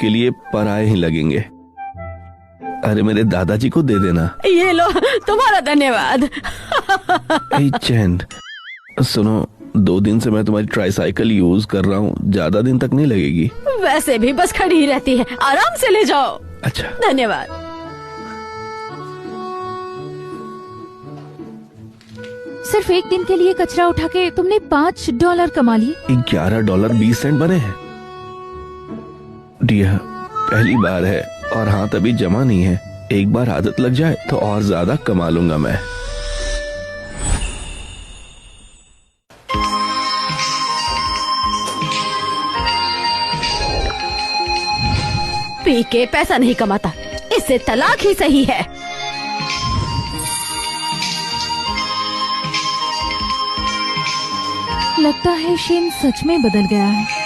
आपके लिए पराये ही लगेंगे। अरे मेरे दादाजी को दे देना। ये लो, तुम्हारा धन्यवाद। चैन, सुनो, 2 दिन से मैं तुम्हारी ट्राईसाइकिल यूज कर रहा हूँ, ज्यादा दिन तक नहीं लगेगी। वैसे भी बस खड़ी ही रहती है, आराम से ले जाओ। अच्छा, धन्यवाद। सिर्फ एक दिन के लिए कचरा उठा के तुमने $5 कमा लिए। $11.20 बने हैं। डियर, पहली बार है और हाथ अभी जमा नहीं है। एक बार आदत लग जाए तो और ज्यादा कमा लूंगा मैं। पी के पैसा नहीं कमाता, इससे तलाक ही सही है। लगता है शेन सच में बदल गया है।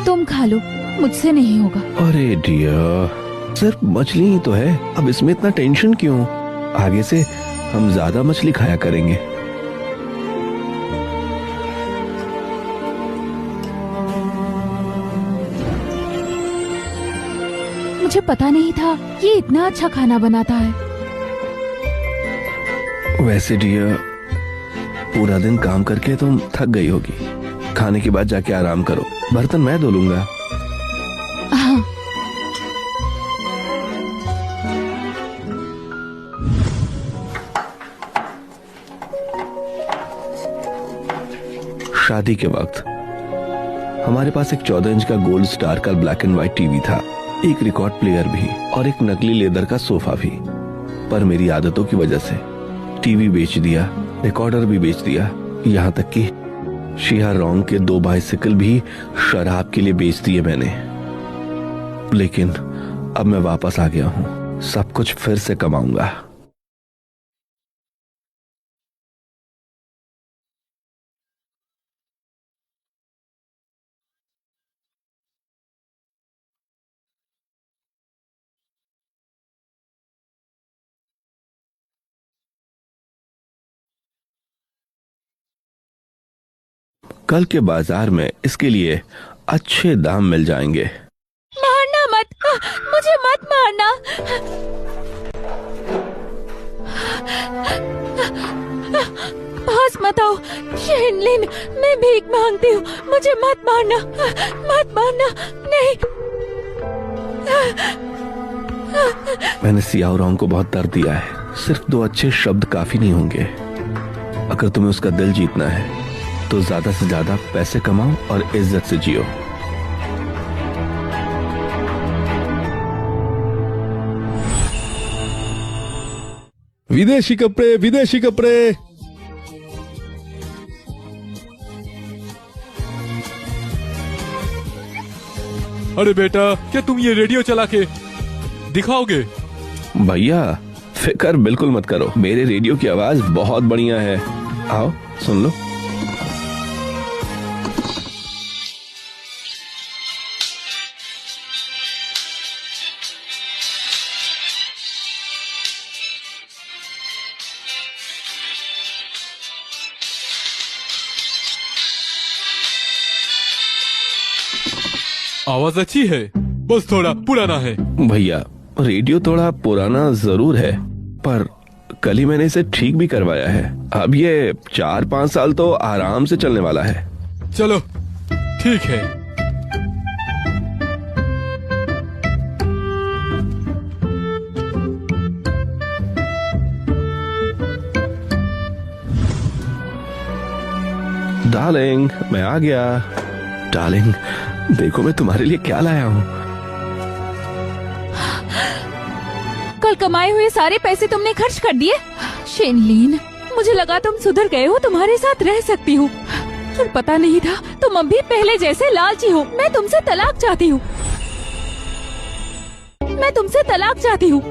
तुम खा लो, मुझसे नहीं होगा। अरे डियर, सिर्फ मछली ही तो है, अब इसमें इतना टेंशन क्यों? आगे से हम ज्यादा मछली खाया करेंगे। मुझे पता नहीं था ये इतना अच्छा खाना बनाता है। वैसे डियर, पूरा दिन काम करके तुम थक गई होगी, खाने के बाद जाके आराम करो, बर्तन मैं धो लूंगा। हाँ। शादी के वक्त हमारे पास एक 14 इंच का गोल्ड स्टार का ब्लैक एंड व्हाइट टीवी था, एक रिकॉर्ड प्लेयर भी और एक नकली लेदर का सोफा भी। पर मेरी आदतों की वजह से टीवी बेच दिया, रिकॉर्डर भी बेच दिया, यहाँ तक कि शिहा रोंग के 2 बाइसिकल भी शराब के लिए बेच दिए मैंने। लेकिन अब मैं वापस आ गया हूँ, सब कुछ फिर से कमाऊंगा। कल के बाजार में इसके लिए अच्छे दाम मिल जाएंगे। मारना मत, मुझे मत मारना। पास मत आओ शेनलिन, मैं भीख मांगती हूँ, मुझे मत मारना, मत मारना, नहीं। मैंने सियाओ रोंग को बहुत दर्द दिया है, सिर्फ 2 अच्छे शब्द काफी नहीं होंगे। अगर तुम्हें उसका दिल जीतना है तो ज्यादा से ज्यादा पैसे कमाओ और इज्जत से जियो। विदेशी कपड़े, विदेशी कपड़े। अरे बेटा, क्या तुम ये रेडियो चला के दिखाओगे? भैया फिक्र बिल्कुल मत करो, मेरे रेडियो की आवाज बहुत बढ़िया है। आओ सुन लो। आवाज अच्छी है, बस थोड़ा पुराना है। भैया रेडियो थोड़ा पुराना जरूर है, पर कल ही मैंने इसे ठीक भी करवाया है। अब ये 4-5 साल तो आराम से चलने वाला है। चलो ठीक है। डार्लिंग, मैं आ गया। डार्लिंग, देखो मैं तुम्हारे लिए क्या लाया हूँ। कल कमाए हुए सारे पैसे तुमने खर्च कर दिए। शेनलिन, मुझे लगा तुम सुधर गए हो, तुम्हारे साथ रह सकती हूँ, पर पता नहीं था तुम अब भी पहले जैसे लालची हो। मैं तुमसे तलाक चाहती हूँ, मैं तुमसे तलाक चाहती हूँ।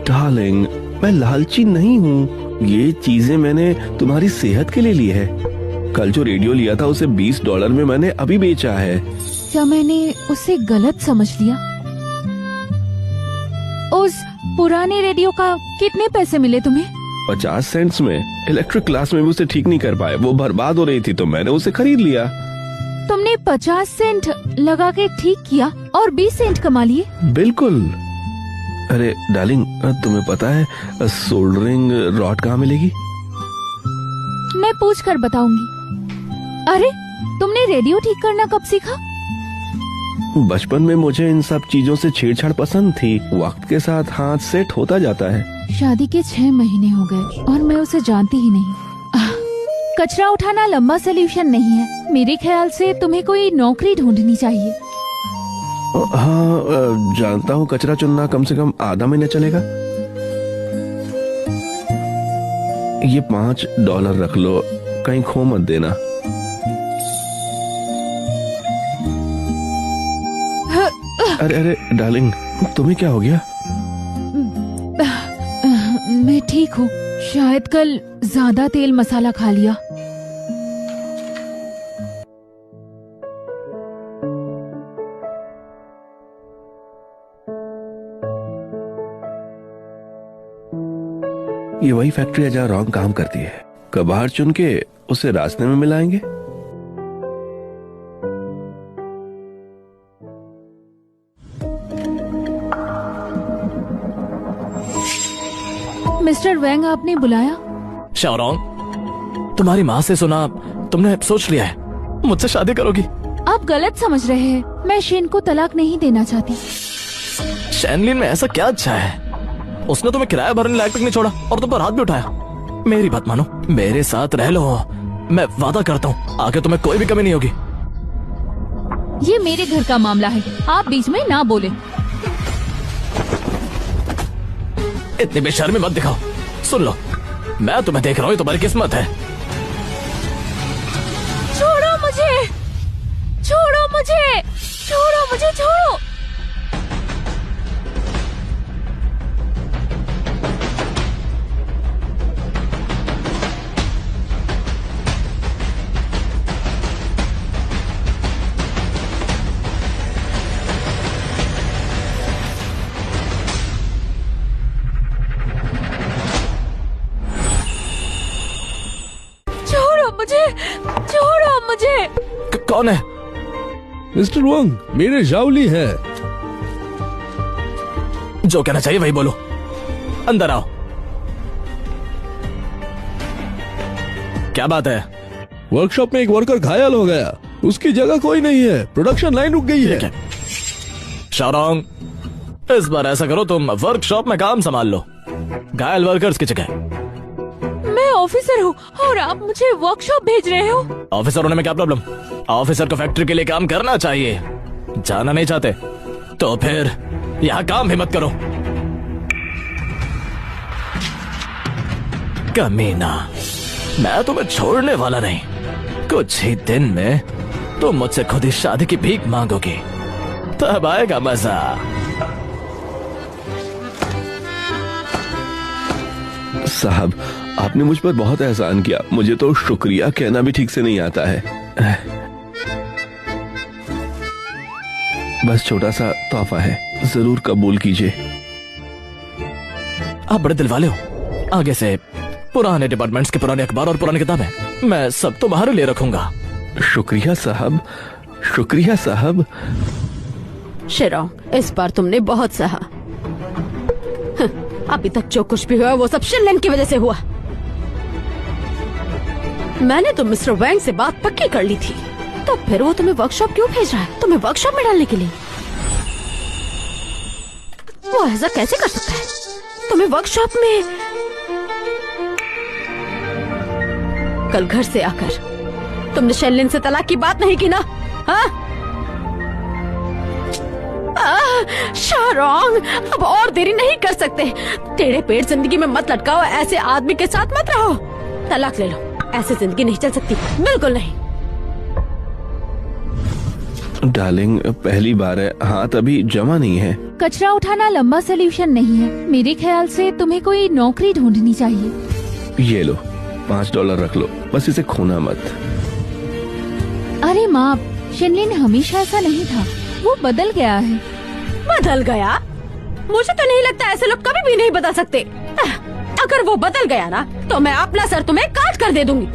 डार्लिंग, मैं लालची नहीं हूँ, ये चीजें मैंने तुम्हारी सेहत के लिए ली है। कल जो रेडियो लिया था उसे $20 में मैंने अभी बेचा है। क्या मैंने उसे गलत समझ लिया? उस पुराने रेडियो का कितने पैसे मिले तुम्हें? 50 सेंट्स में। इलेक्ट्रिक क्लास में भी उसे ठीक नहीं कर पाए, वो बर्बाद हो रही थी तो मैंने उसे खरीद लिया। तुमने 50 सेंट लगा के ठीक किया और 20 सेंट कमा लिए। बिल्कुल। अरे डार्लिंग, तुम्हें पता है सोल्डरिंग रॉड कहाँ मिलेगी? मैं पूछ कर बताऊंगी। अरे तुमने रेडियो ठीक करना कब सीखा? बचपन में मुझे इन सब चीजों से छेड़छाड़ पसंद थी। वक्त के साथ हाथ सेट होता जाता है। शादी के 6 महीने हो गए और मैं उसे जानती ही नहीं। कचरा उठाना लंबा सोल्यूशन नहीं है। मेरे ख्याल से तुम्हें कोई नौकरी ढूंढनी चाहिए। हाँ, जानता हूँ। कचरा चुनना कम से कम आधा महीना चलेगा। ये $5 रख लो, कहीं खो मत देना। अरे अरे डार्लिंग, तुम्हें क्या हो गया? मैं ठीक हूँ। शायद कल ज्यादा तेल मसाला खा लिया। ये वही फैक्ट्री है जहाँ रॉन्ग काम करती है। कबाड़ चुन के उसे रास्ते में मिलाएंगे। मिस्टर वैंग, आपने बुलाया? शाओरोंग, तुम्हारी माँ से सुना तुमने सोच लिया है मुझसे शादी करोगी। आप गलत समझ रहे हैं। मैं शेन को तलाक नहीं देना चाहती। शैनलिन में ऐसा क्या अच्छा है? उसने तुम्हें किराया भरने लायक तक नहीं छोड़ा और तुम पर हाथ भी उठाया। मेरी बात मानो, मेरे साथ रह लो। मैं वादा करता हूँ आगे तुम्हें कोई भी कमी नहीं होगी। ये मेरे घर का मामला है, आप बीच में ना बोले। इतनी बेशर्मी मत दिखाओ। सुन लो, मैं तुम्हें देख रहा हूँ, तुम्हारी किस्मत है। छोड़ो मुझे, छोड़ो मुझे, छोड़ो मुझे, छोड़ो। मुझे छोड़ो मुझे। कौन है? मिस्टर वंग, मेरे जावली है। जो कहना चाहिए वही बोलो। अंदर आओ। क्या बात है? वर्कशॉप में एक वर्कर घायल हो गया। उसकी जगह कोई नहीं है। प्रोडक्शन लाइन रुक गई है। शाओरोंग, इस बार ऐसा करो, तुम वर्कशॉप में काम संभाल लो, घायल वर्कर्स की जगह। मैं ऑफिसर हूँ और आप मुझे वर्कशॉप भेज रहे हो। ऑफिसर होने में क्या प्रॉब्लम? ऑफिसर को फैक्ट्री के लिए काम करना चाहिए। जाना नहीं चाहते तो फिर यहाँ काम भी मत करो। कमीना, मैं तुम्हें छोड़ने वाला नहीं। कुछ ही दिन में तुम मुझसे खुद ही शादी की भीख मांगोगी, तब आएगा मजा। साहब, आपने मुझ पर बहुत एहसान किया। मुझे तो शुक्रिया कहना भी ठीक से नहीं आता है। बस छोटा सा तोहफा है, जरूर कबूल कीजिए। आप बड़े दिलवाले हो। आगे से पुराने डिपार्टमेंट्स के पुराने अखबार और पुरानी किताबें मैं सब तुम्हारे लिए रखूंगा। शुक्रिया साहब, शुक्रिया साहब। शेरोंग, इस बार तुमने बहुत सहा। अभी तक जो कुछ भी हुआ वो सब शिनलिन की वजह से हुआ। मैंने तो मिस्टर वैंग से बात पक्की कर ली थी, तो फिर वो तुम्हें वर्कशॉप क्यों भेज रहा है? तुम्हें वर्कशॉप में डालने के लिए? वो ऐसा कैसे कर सकता है? तुम्हें वर्कशॉप में कल घर से आकर तुमने शिनलिन से तलाक की बात नहीं की ना? हाँ? शाओरोंग, अब और देरी नहीं कर सकते। टेढ़े पेड़ जिंदगी में मत लटकाओ। ऐसे आदमी के साथ मत रहो। तलाक ले लो। ऐसे जिंदगी नहीं चल सकती, बिल्कुल नहीं। डार्लिंग, पहली बार है, हाथ अभी जमा नहीं है। कचरा उठाना लंबा सोल्यूशन नहीं है। मेरे ख्याल से तुम्हें कोई नौकरी ढूंढनी चाहिए। ये लो, $5 रख लो, बस इसे खोना मत। अरे माँ, शिनलिन हमेशा ऐसा नहीं था, वो बदल गया है। बदल गया? मुझे तो नहीं लगता। ऐसे लोग कभी भी नहीं बदल सकते। अगर वो बदल गया ना तो मैं अपना सर तुम्हें काट कर दे दूंगी।